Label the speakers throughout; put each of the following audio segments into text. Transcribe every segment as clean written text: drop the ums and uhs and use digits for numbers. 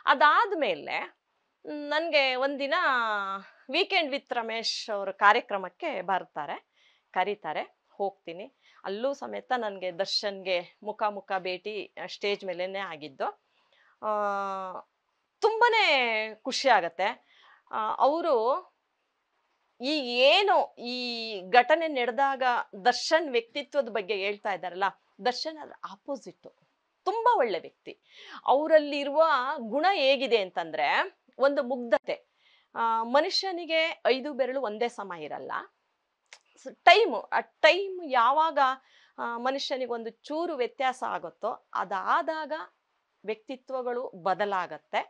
Speaker 1: ಅದಾದ್ಮೇಲೆ ನನಗೆ ಒಂದಿನ ವೀಕೆಂಡ್ ವಿತ್ ರಮೇಶ್ ಅವ್ರ ಕಾರ್ಯಕ್ರಮಕ್ಕೆ ಕರೀತಾರೆ, ಹೋಗ್ತೀನಿ. ಅಲ್ಲೂ ಸಮೇತ ನನಗೆ ದರ್ಶನ್ಗೆ ಮುಖ ಭೇಟಿ ಸ್ಟೇಜ್ ಮೇಲೇನೆ ಆಗಿದ್ದು. ತುಂಬಾನೇ ಖುಷಿ ಆಗತ್ತೆ. ಅವರು ಈ ಏನು ಈ ಘಟನೆ ನಡೆದಾಗ ದರ್ಶನ್ ವ್ಯಕ್ತಿತ್ವದ ಬಗ್ಗೆ ಹೇಳ್ತಾ ಇದ್ದಾರಲ್ಲ, ದರ್ಶನ್ ಅದ್ರ ಆಪೋಸಿಟ್, ತುಂಬಾ ಒಳ್ಳೆ ವ್ಯಕ್ತಿ. ಅವರಲ್ಲಿರುವ ಗುಣ ಹೇಗಿದೆ ಅಂತಂದ್ರೆ ಒಂದು ಮುಗ್ಧತೆ. ಮನುಷ್ಯನಿಗೆ 5 ಬೆರಳು ಒಂದೇ ಸಮ ಇರಲ್ಲ. ಟೈಮ್ ಯಾವಾಗ ಮನುಷ್ಯನಿಗೆ ಒಂದು ಚೂರು ವ್ಯತ್ಯಾಸ ಆಗುತ್ತೋ ಅದಾದಾಗ ವ್ಯಕ್ತಿತ್ವಗಳು ಬದಲಾಗತ್ತೆ.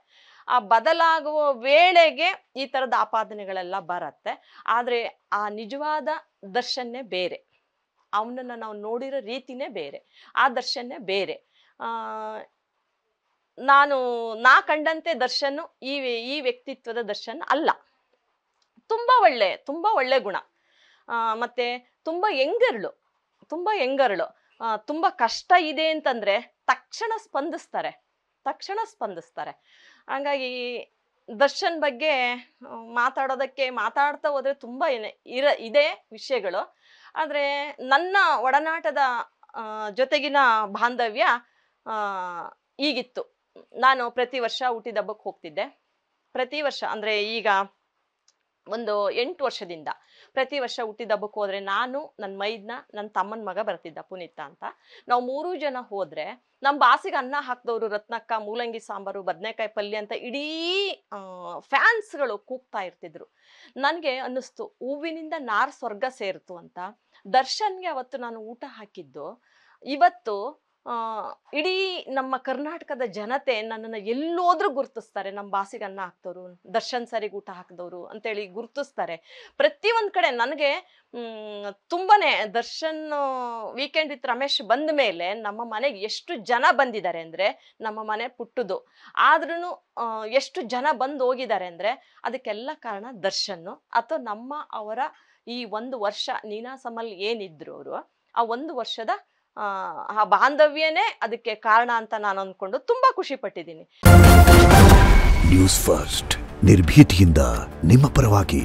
Speaker 1: ಆ ಬದಲಾಗುವ ವೇಳೆಗೆ ಈ ತರದ ಆಪಾದನೆಗಳೆಲ್ಲ ಬರತ್ತೆ. ಆದ್ರೆ ಆ ನಿಜವಾದ ದರ್ಶನ್ನೇ ಬೇರೆ, ಅವನನ್ನ ನಾವು ನೋಡಿರೋ ರೀತಿನೇ ಬೇರೆ, ಆ ದರ್ಶನ್ನೇ ಬೇರೆ. ನಾ ಕಂಡಂತೆ ದರ್ಶನ್ ಈ ವ್ಯಕ್ತಿತ್ವದ ದರ್ಶನ್ ಅಲ್ಲ. ತುಂಬಾ ಒಳ್ಳೆ ಗುಣ. ಮತ್ತೆ ತುಂಬಾ ಹೆಂಗರ್ಳು, ತುಂಬಾ ಕಷ್ಟ ಇದೆ ಅಂತಂದ್ರೆ ತಕ್ಷಣ ಸ್ಪಂದಿಸ್ತಾರೆ. ಹಂಗಾಗಿ ದರ್ಶನ್ ಬಗ್ಗೆ ಮಾತಾಡ್ತಾ ಹೋದ್ರೆ ತುಂಬಾ ಇದೆ ವಿಷಯಗಳು. ಆದ್ರೆ ನನ್ನ ಒಡನಾಟದ ಜೊತೆಗಿನ ಬಾಂಧವ್ಯ ಈಗಿತ್ತು. ನಾನು ಪ್ರತಿ ವರ್ಷ ಹುಟ್ಟಿದಬ್ಬಕ್ಕೆ ಹೋಗ್ತಿದ್ದೆ. ಪ್ರತಿ ವರ್ಷ ಅಂದ್ರೆ ಈಗ ಒಂದು 8 ವರ್ಷದಿಂದ ಪ್ರತಿ ವರ್ಷ ಹುಟ್ಟಿದಬ್ಬಕ್ಕೆ ಹೋದ್ರೆ ನಾನು, ನನ್ನ ಮೈದ್ನ, ನನ್ನ ತಮ್ಮನ ಮಗ ಬರ್ತಿದ್ದ ಪುನೀತ ಅಂತ. ನಾವು 3 ಜನ ಹೋದ್ರೆ ನಮ್ಮ ಬಾಸಿಗೆ ಅನ್ನ ಹಾಕ್ದವ್ರು ರತ್ನಕ್ಕ, ಮೂಲಂಗಿ ಸಾಂಬಾರು, ಬದನೆಕಾಯಿ ಪಲ್ಯ ಅಂತ ಇಡೀ ಫ್ಯಾನ್ಸ್ಗಳು ಕೂಗ್ತಾ ಇರ್ತಿದ್ರು. ನನಗೆ ಅನ್ನಿಸ್ತು ಹೂವಿನಿಂದ ನಾರ್ ಸ್ವರ್ಗ ಸೇರ್ತು ಅಂತ. ದರ್ಶನ್ಗೆ ಅವತ್ತು ನಾನು ಊಟ ಹಾಕಿದ್ದು ಇವತ್ತು ಇಡೀ ನಮ್ಮ ಕರ್ನಾಟಕದ ಜನತೆ ನನ್ನನ್ನು ಎಲ್ಲೋದ್ರೂ ಗುರ್ತಿಸ್ತಾರೆ. ನಮ್ಮ ಬಾಸಿಗೆ ಅನ್ನ ಹಾಕ್ದವ್ರು, ದರ್ಶನ್ ಸರಿಗೆ ಊಟ ಹಾಕಿದವರು ಅಂತೇಳಿ ಗುರ್ತಿಸ್ತಾರೆ. ಪ್ರತಿಯೊಂದು ಕಡೆ ನನಗೆ ತುಂಬಾನೇ ದರ್ಶನ್ ವೀಕೆಂಡ್ ವಿತ್ ರಮೇಶ್ ಬಂದ ಮೇಲೆ ನಮ್ಮ ಮನೆಗೆ ಎಷ್ಟು ಜನ ಬಂದಿದ್ದಾರೆ ಅಂದ್ರೆ, ನಮ್ಮ ಮನೆ ಪುಟ್ಟದು ಆದ್ರೂ ಎಷ್ಟು ಜನ ಬಂದು ಹೋಗಿದ್ದಾರೆ ಅಂದ್ರೆ ಅದಕ್ಕೆಲ್ಲ ಕಾರಣ ದರ್ಶನ್. ಅಥವಾ ಅವರ ಈ 1 ವರ್ಷ ನೀನಾಸಮಲ್ಲಿ ಏನಿದ್ರು ಅವರು, ಆ 1 ವರ್ಷದ ಆ ಬಾಂಧವ್ಯನೇ ಅದಕ್ಕೆ ಕಾರಣ ಅಂತ ನಾನು ಅಂದ್ಕೊಂಡು ತುಂಬಾ ಖುಷಿ ಪಟ್ಟಿದ್ದೀನಿ.
Speaker 2: ನ್ಯೂಸ್ ಫಸ್ಟ್ ನಿರ್ಭೀತಿಯಿಂದ ನಿಮ್ಮ ಪರವಾಗಿ.